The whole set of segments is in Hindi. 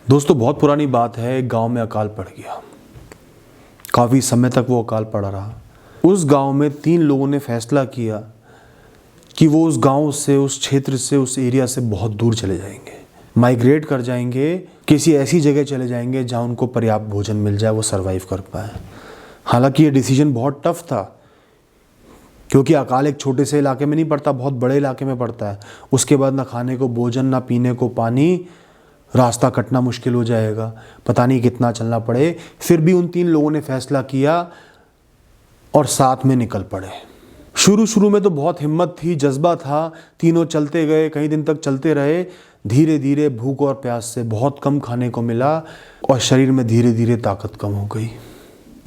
दोस्तों बहुत पुरानी बात है, एक गांव में अकाल पड़ गया। काफ़ी समय तक वो अकाल पड़ा रहा। उस गांव में 3 लोगों ने फैसला किया कि वो उस गांव से, उस क्षेत्र से, उस एरिया से बहुत दूर चले जाएंगे, माइग्रेट कर जाएंगे, किसी ऐसी जगह चले जाएंगे जहां उनको पर्याप्त भोजन मिल जाए, वो सर्वाइव कर पाए। हालांकि ये डिसीजन बहुत टफ था, क्योंकि अकाल एक छोटे से इलाके में नहीं पड़ता, बहुत बड़े इलाके में पड़ता है। उसके बाद ना खाने को भोजन, ना पीने को पानी, रास्ता कटना मुश्किल हो जाएगा, पता नहीं कितना चलना पड़े। फिर भी उन 3 लोगों ने फैसला किया और साथ में निकल पड़े। शुरू में तो बहुत हिम्मत थी, जज्बा था, तीनों चलते गए, कई दिन तक चलते रहे। धीरे धीरे भूख और प्यास से बहुत कम खाने को मिला और शरीर में धीरे धीरे ताकत कम हो गई।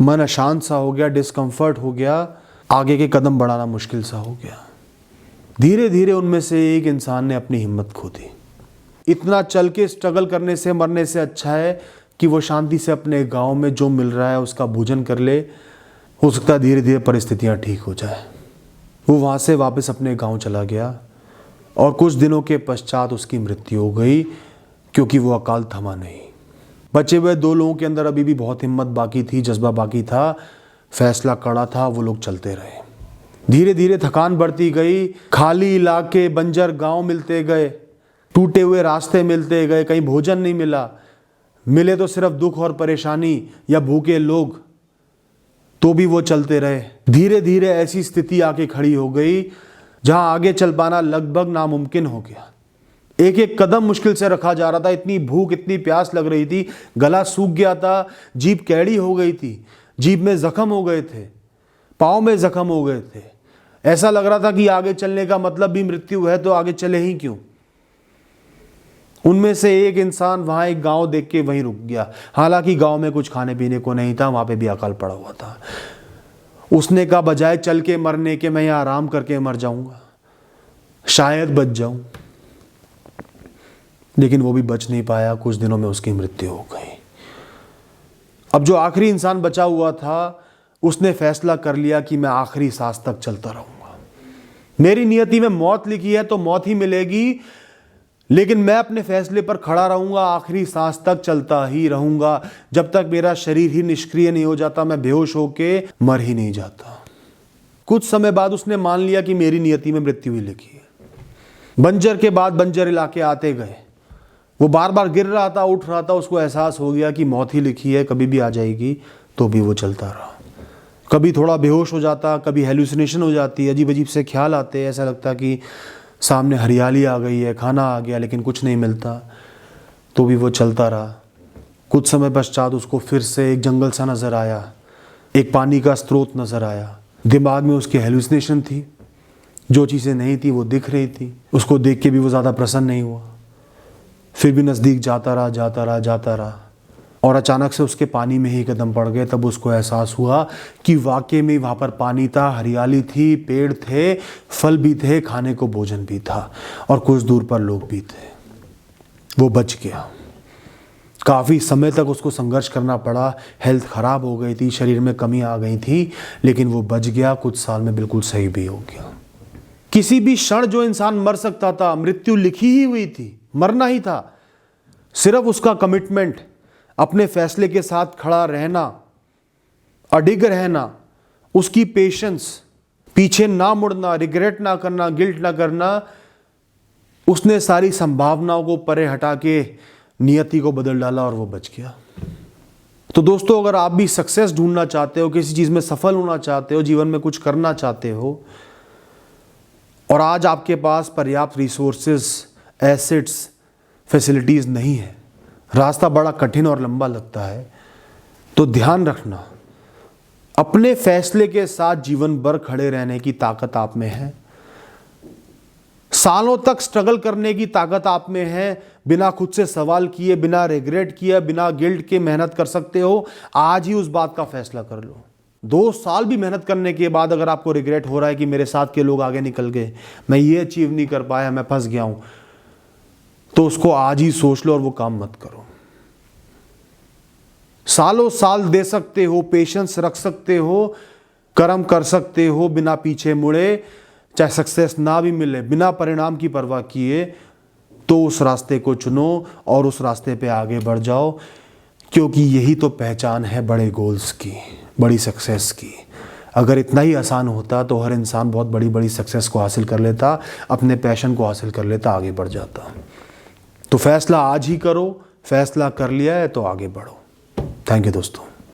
मन अशांत सा हो गया, डिस्कम्फर्ट हो गया, आगे के कदम बढ़ाना मुश्किल सा हो गया। धीरे धीरे उनमें से एक इंसान ने अपनी हिम्मत खो दी। इतना चल के स्ट्रगल करने से, मरने से अच्छा है कि वो शांति से अपने गांव में जो मिल रहा है उसका भोजन कर ले। हो सकता है धीरे धीरे परिस्थितियां ठीक हो जाए। वो वहाँ से वापस अपने गांव चला गया और कुछ दिनों के पश्चात उसकी मृत्यु हो गई, क्योंकि वो अकाल थमा नहीं। बचे हुए 2 लोगों के अंदर अभी भी बहुत हिम्मत बाकी थी, जज्बा बाकी था, फैसला कड़ा था। वो लोग चलते रहे। धीरे धीरे थकान बढ़ती गई, खाली इलाके, बंजर गांव मिलते गए, टूटे हुए रास्ते मिलते गए, कहीं भोजन नहीं मिला, मिले तो सिर्फ दुख और परेशानी या भूखे लोग, तो भी वो चलते रहे। धीरे धीरे ऐसी स्थिति आके खड़ी हो गई जहां आगे चल पाना लगभग नामुमकिन हो गया। एक एक कदम मुश्किल से रखा जा रहा था। इतनी भूख, इतनी प्यास लग रही थी, गला सूख गया था, जीभ कैड़ी हो गई थी, जीभ में जख्म हो गए थे, पाँव में जख्म हो गए थे। ऐसा लग रहा था कि आगे चलने का मतलब भी मृत्यु है, तो आगे चले ही क्यों। उनमें से एक इंसान वहां एक गांव देख के वहीं रुक गया। हालांकि गांव में कुछ खाने पीने को नहीं था, वहां पे भी अकाल पड़ा हुआ था। उसने कहा बजाय चल के मरने के मैं यहाँ आराम करके मर जाऊंगा, शायद बच जाऊं। लेकिन वो भी बच नहीं पाया, कुछ दिनों में उसकी मृत्यु हो गई। अब जो आखिरी इंसान बचा हुआ था, उसने फैसला कर लिया कि मैं आखिरी सांस तक चलता रहूंगा। मेरी नियति में मौत लिखी है तो मौत ही मिलेगी, लेकिन मैं अपने फैसले पर खड़ा रहूंगा, आखिरी सांस तक चलता ही रहूंगा। जब तक मेरा शरीर ही निष्क्रिय नहीं हो जाता, मैं बेहोश होके मर ही नहीं जाता। कुछ समय बाद उसने मान लिया कि मेरी नियति में मृत्यु ही लिखी है। बंजर के बाद बंजर इलाके आते गए। वो बार बार गिर रहा था, उठ रहा था, उसको एहसास हो गया कि मौत ही लिखी है, कभी भी आ जाएगी। तो भी वो चलता रहा। कभी थोड़ा बेहोश हो जाता, कभी हेलुसिनेशन हो जाती, अजीब अजीब से ख्याल आते, ऐसा लगता कि सामने हरियाली आ गई है, खाना आ गया, लेकिन कुछ नहीं मिलता। तो भी वो चलता रहा। कुछ समय पश्चात उसको फिर से एक जंगल सा नज़र आया, एक पानी का स्रोत नज़र आया। दिमाग में उसकी हेलुसिनेशन थी, जो चीज़ें नहीं थी वो दिख रही थी। उसको देख के भी वो ज़्यादा प्रसन्न नहीं हुआ। फिर भी नज़दीक जाता रहा, जाता रहा, जाता रहा, और अचानक से उसके पानी में ही कदम पड़ गए। तब उसको एहसास हुआ कि वाकई में वहाँ पर पानी था, हरियाली थी, पेड़ थे, फल भी थे, खाने को भोजन भी था, और कुछ दूर पर लोग भी थे। वो बच गया। काफ़ी समय तक उसको संघर्ष करना पड़ा, हेल्थ खराब हो गई थी, शरीर में कमी आ गई थी, लेकिन वो बच गया। कुछ साल में बिल्कुल सही भी हो गया। किसी भी क्षण जो इंसान मर सकता था, मृत्यु लिखी ही हुई थी, मरना ही था। सिर्फ उसका कमिटमेंट, अपने फैसले के साथ खड़ा रहना, अडिग रहना, उसकी पेशेंस, पीछे ना मुड़ना, रिग्रेट ना करना, गिल्ट ना करना, उसने सारी संभावनाओं को परे हटा के नियति को बदल डाला और वो बच गया। तो दोस्तों, अगर आप भी सक्सेस ढूंढना चाहते हो, किसी चीज़ में सफल होना चाहते हो, जीवन में कुछ करना चाहते हो, और आज आपके पास पर्याप्त रिसोर्सेज, एसेट्स, फैसिलिटीज़ नहीं है, रास्ता बड़ा कठिन और लंबा लगता है, तो ध्यान रखना, अपने फैसले के साथ जीवन भर खड़े रहने की ताकत आप में है। सालों तक स्ट्रगल करने की ताकत आप में है। बिना खुद से सवाल किए, बिना रिग्रेट किए, बिना गिल्ट के मेहनत कर सकते हो। आज ही उस बात का फैसला कर लो। 2 साल भी मेहनत करने के बाद अगर आपको रिग्रेट हो रहा है कि मेरे साथ के लोग आगे निकल गए, मैं ये अचीव नहीं कर पाया, मैं फंस गया हूं, तो उसको आज ही सोच लो और वो काम मत करो। सालों साल दे सकते हो, पेशेंस रख सकते हो, कर्म कर सकते हो बिना पीछे मुड़े, चाहे सक्सेस ना भी मिले, बिना परिणाम की परवाह किए, तो उस रास्ते को चुनो और उस रास्ते पे आगे बढ़ जाओ, क्योंकि यही तो पहचान है बड़े गोल्स की, बड़ी सक्सेस की। अगर इतना ही आसान होता तो हर इंसान बहुत बड़ी बड़ी सक्सेस को हासिल कर लेता, अपने पैशन को हासिल कर लेता, आगे बढ़ जाता। तो फैसला आज ही करो, फैसला कर लिया है तो आगे बढ़ो। थैंक यू दोस्तों।